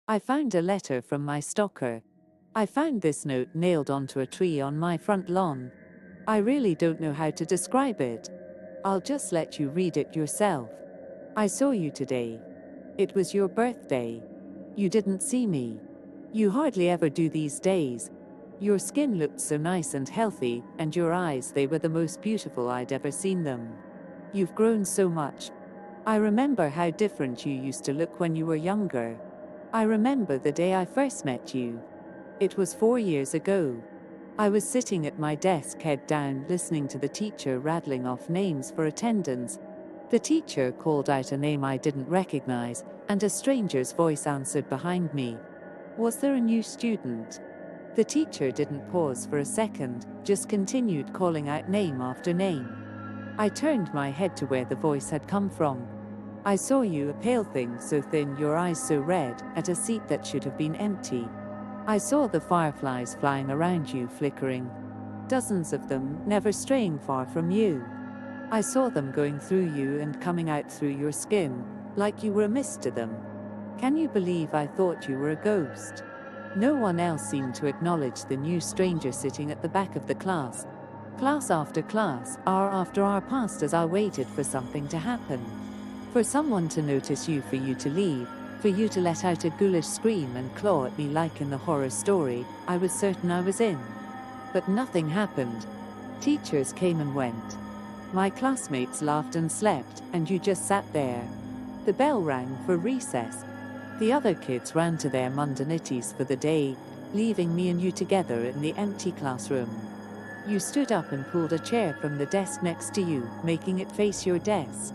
I found a letter from my stalker. I found this note nailed onto a tree on my front lawn. I really don't know how to describe it. I'll just let you read it yourself. I saw you today. It was your birthday. You didn't see me. You hardly ever do these days. Your skin looked so nice and healthy, and your eyes, they were the most beautiful I'd ever seen them. You've grown so much. I remember how different you used to look when you were younger. I remember the day I first met you. It was 4 years ago. I was sitting at my desk, head down, listening to the teacher rattling off names for attendance. The teacher called out a name I didn't recognize, and a stranger's voice answered behind me. Was there a new student? The teacher didn't pause for a second, just continued calling out name after name. I turned my head to where the voice had come from. I saw you, a pale thing so thin, your eyes so red, at a seat that should have been empty. I saw the fireflies flying around you, flickering. Dozens of them, never straying far from you. I saw them going through you and coming out through your skin, like you were a mist to them. Can you believe I thought you were a ghost? No one else seemed to acknowledge the new stranger sitting at the back of the class. Class after class, hour after hour passed as I waited for something to happen. For someone to notice you, for you to leave, for you to let out a ghoulish scream and claw at me like in the horror story I was certain I was in. But nothing happened. Teachers came and went. My classmates laughed and slept, and you just sat there. The bell rang for recess. The other kids ran to their mundanities for the day, leaving me and you together in the empty classroom. You stood up and pulled a chair from the desk next to you, making it face your desk.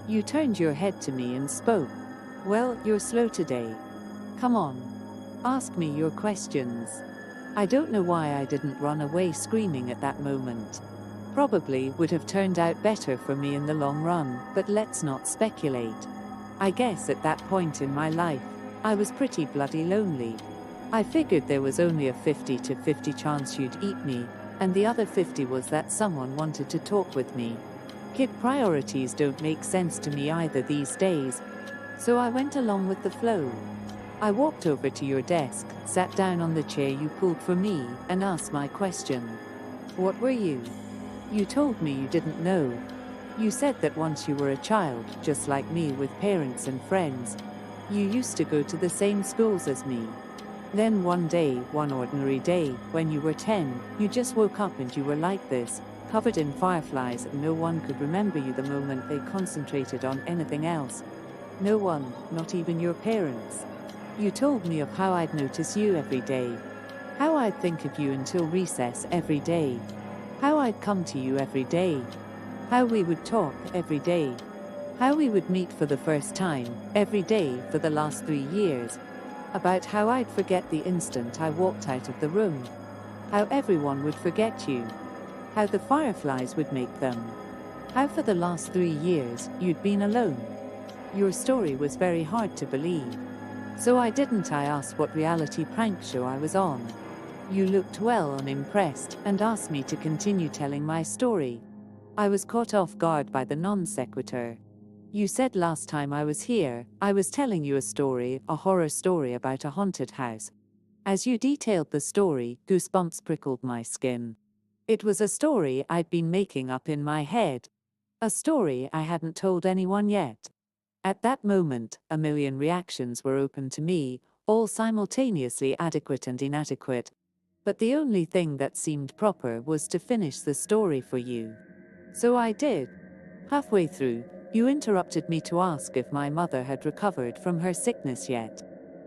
You turned your head to me and spoke. Well, you're slow today. Come on. Ask me your questions. I don't know why I didn't run away screaming at that moment. Probably would have turned out better for me in the long run, but let's not speculate. I guess at that point in my life, I was pretty bloody lonely. I figured there was only a 50 to 50 chance you'd eat me, and the other 50 was that someone wanted to talk with me. Kid priorities don't make sense to me either these days. So I went along with the flow. I walked over to your desk, sat down on the chair you pulled for me, and asked my question. What were you? You told me you didn't know. You said that once you were a child, just like me, with parents and friends. You used to go to the same schools as me. Then one day, one ordinary day, when you were 10, you just woke up and you were like this, covered in fireflies, and no one could remember you the moment they concentrated on anything else. No one, not even your parents. You told me of how I'd notice you every day. How I'd think of you until recess every day. How I'd come to you every day. How we would talk every day. How we would meet for the first time every day for the last 3 years. About how I'd forget the instant I walked out of the room. How everyone would forget you. How the fireflies would make them. How for the last 3 years you'd been alone. Your story was very hard to believe. So I asked what reality prank show I was on. You looked well unimpressed and asked me to continue telling my story. I was caught off guard by the non sequitur. You said last time I was here, I was telling you a story, a horror story about a haunted house. As you detailed the story, goosebumps prickled my skin. It was a story I'd been making up in my head. A story I hadn't told anyone yet. At that moment, a million reactions were open to me, all simultaneously adequate and inadequate. But the only thing that seemed proper was to finish the story for you. So I did. Halfway through, you interrupted me to ask if my mother had recovered from her sickness yet.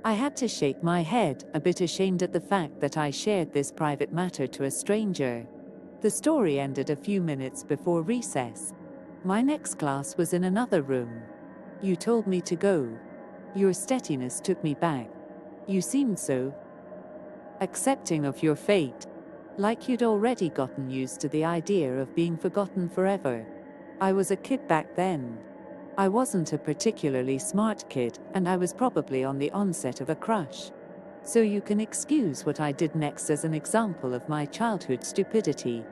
I had to shake my head, a bit ashamed at the fact that I shared this private matter to a stranger. The story ended a few minutes before recess. My next class was in another room. You told me to go. Your steadiness took me back. You seemed so accepting of your fate, like you'd already gotten used to the idea of being forgotten forever. I was a kid back then. I wasn't a particularly smart kid, and I was probably on the onset of a crush. So you can excuse what I did next as an example of my childhood stupidity.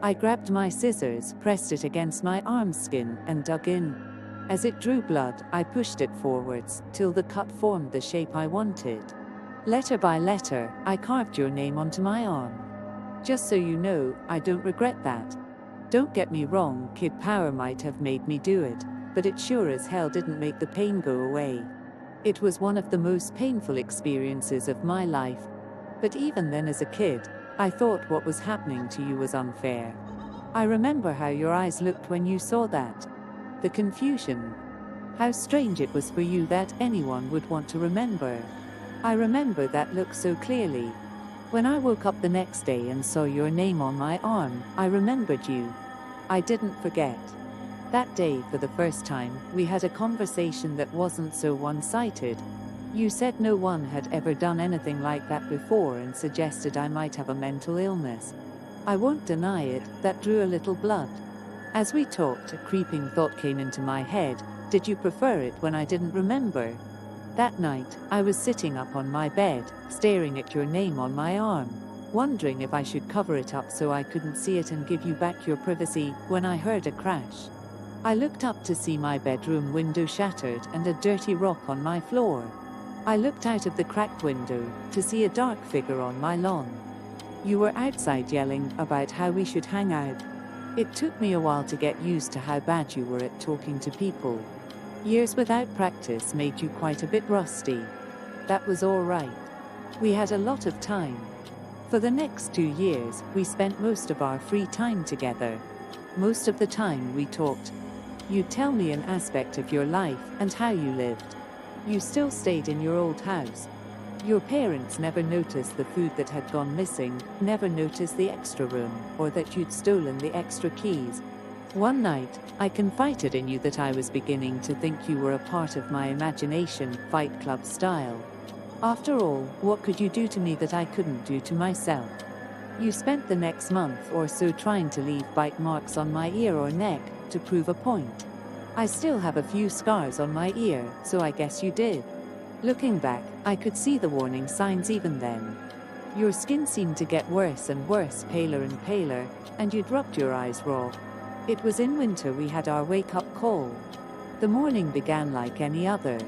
I grabbed my scissors, pressed it against my arm skin, and dug in. As it drew blood, I pushed it forwards, till the cut formed the shape I wanted. Letter by letter, I carved your name onto my arm. Just so you know, I don't regret that. Don't get me wrong, kid power might have made me do it, but it sure as hell didn't make the pain go away. It was one of the most painful experiences of my life. But even then as a kid, I thought what was happening to you was unfair. I remember how your eyes looked when you saw that. The confusion. How strange it was for you that anyone would want to remember. I remember that look so clearly. When I woke up the next day and saw your name on my arm, I remembered you. I didn't forget. That day, for the first time, we had a conversation that wasn't so one-sided. You said no one had ever done anything like that before and suggested I might have a mental illness. I won't deny it, that drew a little blood. As we talked, a creeping thought came into my head. Did you prefer it when I didn't remember? That night, I was sitting up on my bed, staring at your name on my arm, wondering if I should cover it up so I couldn't see it and give you back your privacy, when I heard a crash. I looked up to see my bedroom window shattered and a dirty rock on my floor. I looked out of the cracked window to see a dark figure on my lawn. You were outside yelling about how we should hang out. It took me a while to get used to how bad you were at talking to people. Years without practice made you quite a bit rusty. That was all right. We had a lot of time. For the next 2 years, we spent most of our free time together. Most of the time we talked. You'd tell me an aspect of your life and how you lived. You still stayed in your old house. Your parents never noticed the food that had gone missing, never noticed the extra room, or that you'd stolen the extra keys. One night, I confided in you that I was beginning to think you were a part of my imagination, Fight Club style. After all, what could you do to me that I couldn't do to myself? You spent the next month or so trying to leave bite marks on my ear or neck, to prove a point. I still have a few scars on my ear, so I guess you did. Looking back, I could see the warning signs even then. Your skin seemed to get worse and worse, paler and paler, and you'd rubbed your eyes raw. It was in winter we had our wake-up call. The morning began like any other.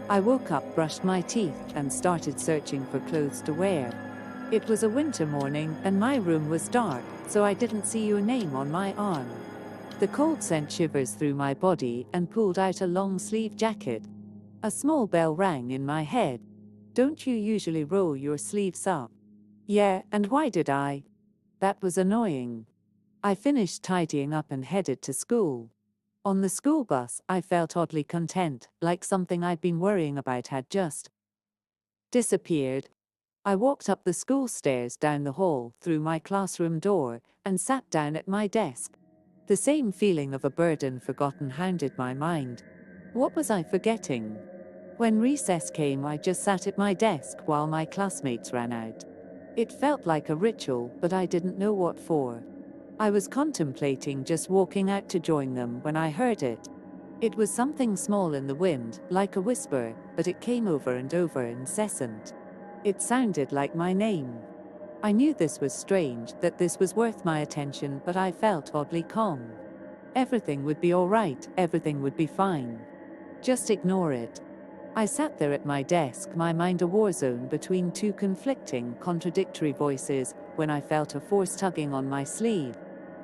I woke up, brushed my teeth, and started searching for clothes to wear. It was a winter morning, and my room was dark, so I didn't see your name on my arm. The cold sent shivers through my body and pulled out a long-sleeve jacket. A small bell rang in my head. Don't you usually roll your sleeves up? Yeah, and why did I? That was annoying. I finished tidying up and headed to school. On the school bus, I felt oddly content, like something I'd been worrying about had just disappeared. I walked up the school stairs, down the hall, through my classroom door, and sat down at my desk. The same feeling of a burden forgotten hounded my mind. What was I forgetting? When recess came, I just sat at my desk while my classmates ran out. It felt like a ritual, but I didn't know what for. I was contemplating just walking out to join them when I heard it. It was something small in the wind, like a whisper, but it came over and over, incessant. It sounded like my name. I knew this was strange, that this was worth my attention, but I felt oddly calm. Everything would be all right, everything would be fine. Just ignore it. I sat there at my desk, my mind a war zone between two conflicting, contradictory voices, when I felt a force tugging on my sleeve.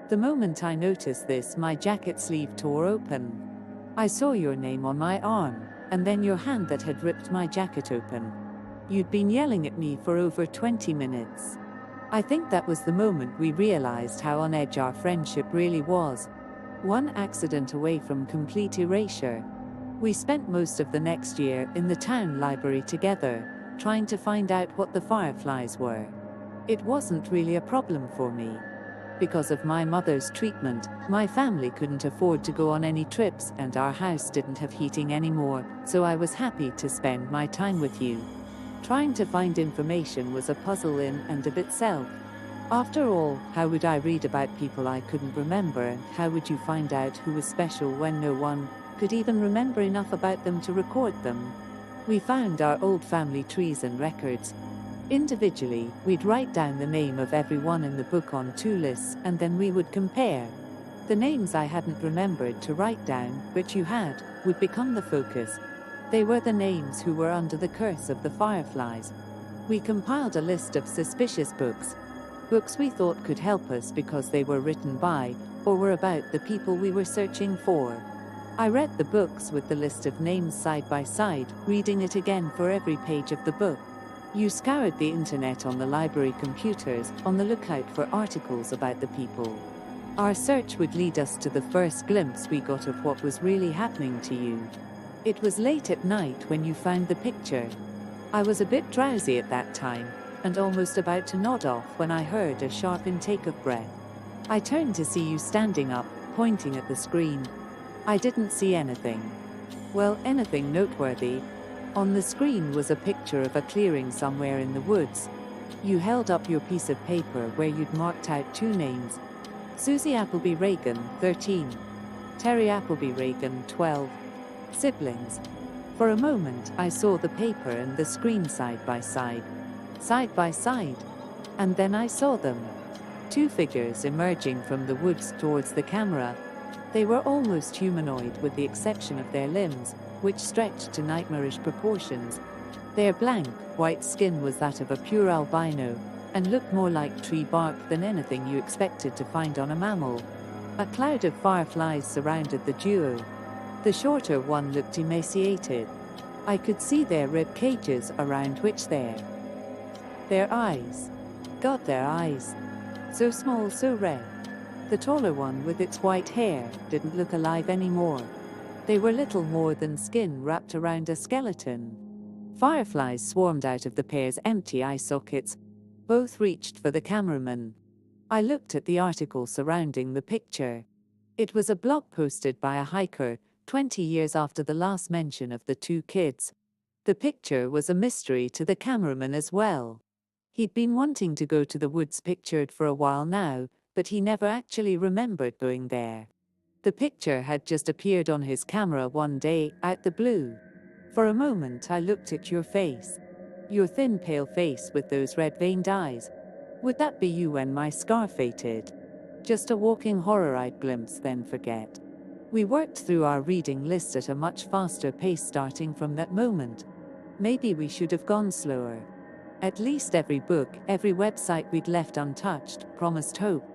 The moment I noticed this, my jacket sleeve tore open. I saw your name on my arm, and then your hand that had ripped my jacket open. You'd been yelling at me for over 20 minutes. I think that was the moment we realized how on edge our friendship really was. One accident away from complete erasure. We spent most of the next year in the town library together, trying to find out what the fireflies were. It wasn't really a problem for me. Because of my mother's treatment, my family couldn't afford to go on any trips and our house didn't have heating anymore, so I was happy to spend my time with you. Trying to find information was a puzzle in and of itself. After all, how would I read about people I couldn't remember, and how would you find out who was special when no one could even remember enough about them to record them? We found our old family trees and records. Individually, we'd write down the name of everyone in the book on 2 lists, and then we would compare. The names I hadn't remembered to write down, but you had, would become the focus. They were the names who were under the curse of the fireflies. We compiled a list of suspicious books. Books we thought could help us because they were written by, or were about the people we were searching for. I read the books with the list of names side by side, reading it again for every page of the book. You scoured the internet on the library computers, on the lookout for articles about the people. Our search would lead us to the first glimpse we got of what was really happening to you. It was late at night when you found the picture. I was a bit drowsy at that time, and almost about to nod off when I heard a sharp intake of breath. I turned to see you standing up, pointing at the screen. I didn't see anything. Well, anything noteworthy. On the screen was a picture of a clearing somewhere in the woods. You held up your piece of paper where you'd marked out 2 names. Susie Appleby Reagan, 13. Terry Appleby Reagan, 12. Siblings. For a moment, I saw the paper and the screen side by side. Side by side. And then I saw them. 2 figures emerging from the woods towards the camera. They were almost humanoid with the exception of their limbs, which stretched to nightmarish proportions. Their blank, white skin was that of a pure albino, and looked more like tree bark than anything you expected to find on a mammal. A cloud of fireflies surrounded the duo. The shorter one looked emaciated. I could see their rib cages around which their eyes. God, their eyes. So small, so red. The taller one with its white hair didn't look alive anymore. They were little more than skin wrapped around a skeleton. Fireflies swarmed out of the pair's empty eye sockets. Both reached for the cameraman. I looked at the article surrounding the picture. It was a blog posted by a hiker, 20 years after the last mention of the 2 kids. The picture was a mystery to the cameraman as well. He'd been wanting to go to the woods pictured for a while now, but he never actually remembered going there. The picture had just appeared on his camera one day, out the blue. For a moment I looked at your face. Your thin pale face with those red-veined eyes. Would that be you when my scar faded? Just a walking horror-eyed glimpse, then forget. We worked through our reading list at a much faster pace starting from that moment. Maybe we should have gone slower. At least every book, every website we'd left untouched, promised hope.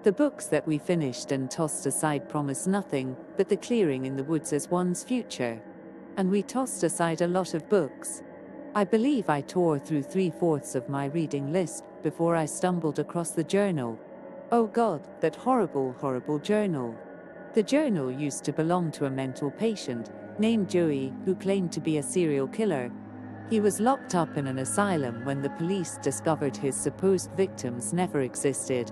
The books that we finished and tossed aside promised nothing but the clearing in the woods as one's future. And we tossed aside a lot of books. I believe I tore through 3/4 of my reading list before I stumbled across the journal. Oh God, that horrible, horrible journal. The journal used to belong to a mental patient named Joey who claimed to be a serial killer. He was locked up in an asylum when the police discovered his supposed victims never existed.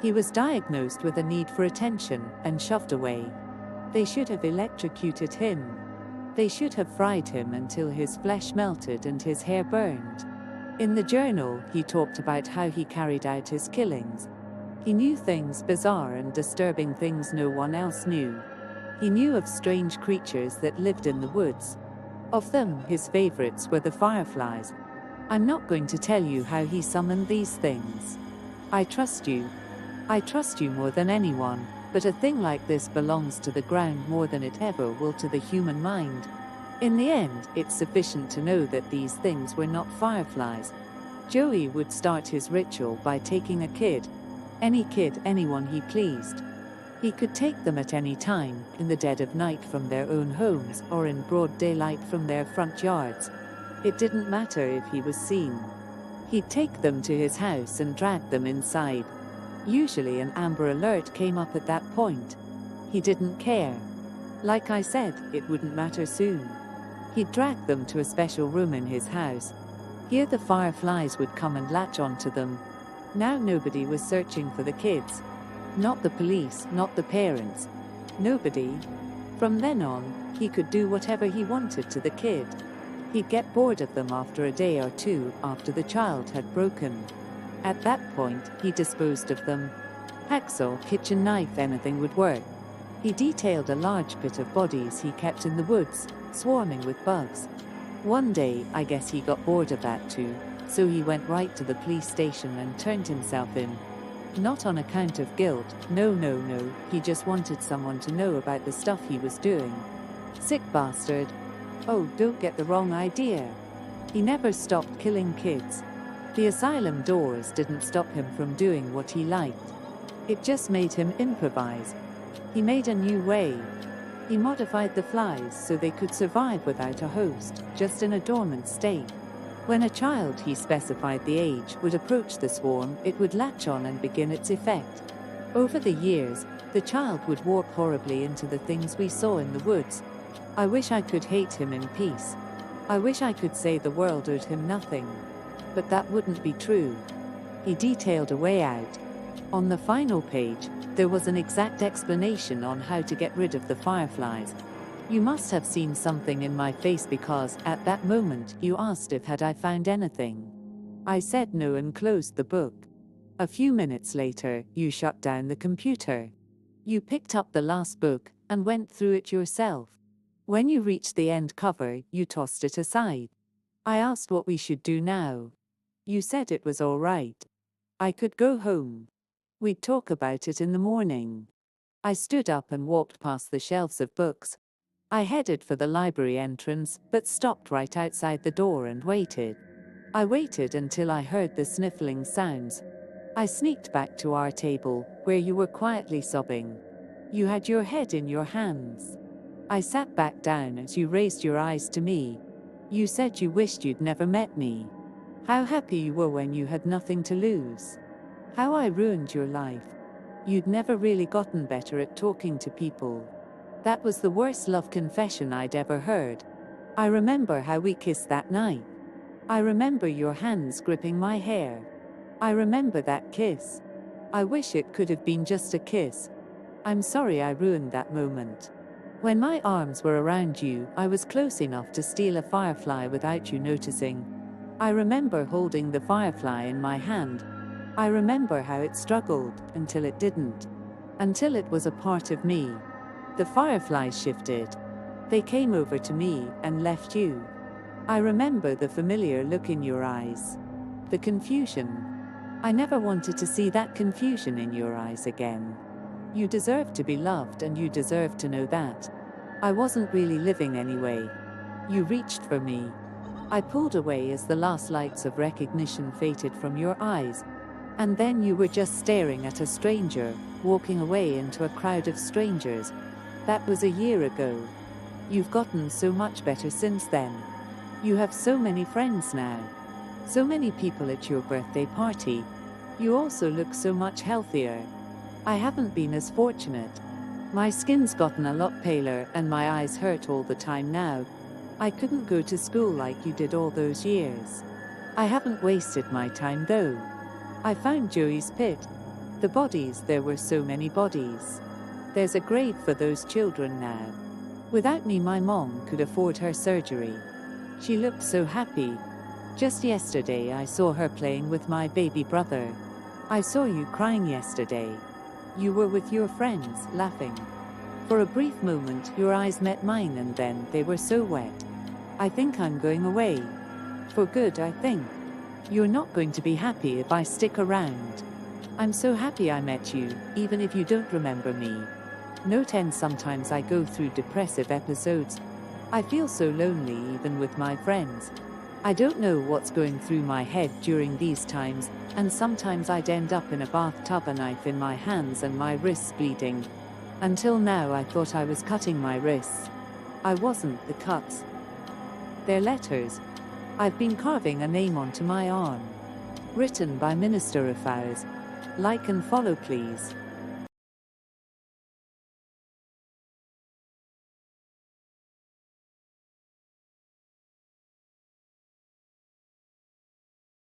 He was diagnosed with a need for attention and shoved away. They should have electrocuted him. They should have fried him until his flesh melted and his hair burned. In the journal, he talked about how he carried out his killings. He knew things, bizarre and disturbing things no one else knew. He knew of strange creatures that lived in the woods. Of them, his favorites were the fireflies. I'm not going to tell you how he summoned these things. I trust you. I trust you more than anyone, but a thing like this belongs to the ground more than it ever will to the human mind. In the end, it's sufficient to know that these things were not fireflies. Joey would start his ritual by taking a kid. Any kid, anyone he pleased. He could take them at any time, in the dead of night from their own homes or in broad daylight from their front yards. It didn't matter if he was seen. He'd take them to his house and drag them inside. Usually an Amber Alert came up at that point. He didn't care. Like I said, it wouldn't matter soon. He'd drag them to a special room in his house. Here the fireflies would come and latch onto them. Now nobody was searching for the kids. Not the police, not the parents. Nobody. From then on, he could do whatever he wanted to the kid. He'd get bored of them after a day or two after the child had broken. At that point, he disposed of them. Hacksaw, kitchen knife, anything would work. He detailed a large pit of bodies he kept in the woods, swarming with bugs. One day, I guess he got bored of that too, so he went right to the police station and turned himself in. Not on account of guilt, no, he just wanted someone to know about the stuff he was doing. Sick bastard. Oh, don't get the wrong idea. He never stopped killing kids. The asylum doors didn't stop him from doing what he liked. It just made him improvise. He made a new way. He modified the flies so they could survive without a host, just in a dormant state. When a child, he specified the age, would approach the swarm, it would latch on and begin its effect. Over the years, the child would warp horribly into the things we saw in the woods. I wish I could hate him in peace. I wish I could say the world owed him nothing. But that wouldn't be true. He detailed a way out. On the final page, there was an exact explanation on how to get rid of the fireflies. You must have seen something in my face because, at that moment, you asked if had I found anything. I said no and closed the book. A few minutes later, you shut down the computer. You picked up the last book and went through it yourself. When you reached the end cover, you tossed it aside. I asked what we should do now. You said it was all right. I could go home. We'd talk about it in the morning. I stood up and walked past the shelves of books. I headed for the library entrance, but stopped right outside the door and waited. I waited until I heard the sniffling sounds. I sneaked back to our table, where you were quietly sobbing. You had your head in your hands. I sat back down as you raised your eyes to me. You said you wished you'd never met me. How happy you were when you had nothing to lose. How I ruined your life. You'd never really gotten better at talking to people. That was the worst love confession I'd ever heard. I remember how we kissed that night. I remember your hands gripping my hair. I remember that kiss. I wish it could have been just a kiss. I'm sorry I ruined that moment. When my arms were around you, I was close enough to steal a firefly without you noticing. I remember holding the firefly in my hand. I remember how it struggled, until it didn't. Until it was a part of me. The fireflies shifted. They came over to me, and left you. I remember the familiar look in your eyes. The confusion. I never wanted to see that confusion in your eyes again. You deserved to be loved and you deserved to know that. I wasn't really living anyway. You reached for me. I pulled away as the last lights of recognition faded from your eyes. And then you were just staring at a stranger, walking away into a crowd of strangers. That was a year ago. You've gotten so much better since then. You have so many friends now. So many people at your birthday party. You also look so much healthier. I haven't been as fortunate. My skin's gotten a lot paler and my eyes hurt all the time now. I couldn't go to school like you did all those years. I haven't wasted my time though. I found Joey's pit. The bodies, there were so many bodies. There's a grave for those children now. Without me, my mom could afford her surgery. She looked so happy. Just yesterday I saw her playing with my baby brother. I saw you crying yesterday. You were with your friends, laughing. For a brief moment your eyes met mine and then they were so wet. I think I'm going away. For good, I think. You're not going to be happy if I stick around. I'm so happy I met you, even if you don't remember me. Note N, sometimes I go through depressive episodes. I feel so lonely even with my friends. I don't know what's going through my head during these times, and sometimes I'd end up in a bathtub, a knife in my hands and my wrists bleeding. Until now I thought I was cutting my wrists. I wasn't. The cuts. They're letters. I've been carving a name onto my arm. Written by Minister of Ours. Like and follow please.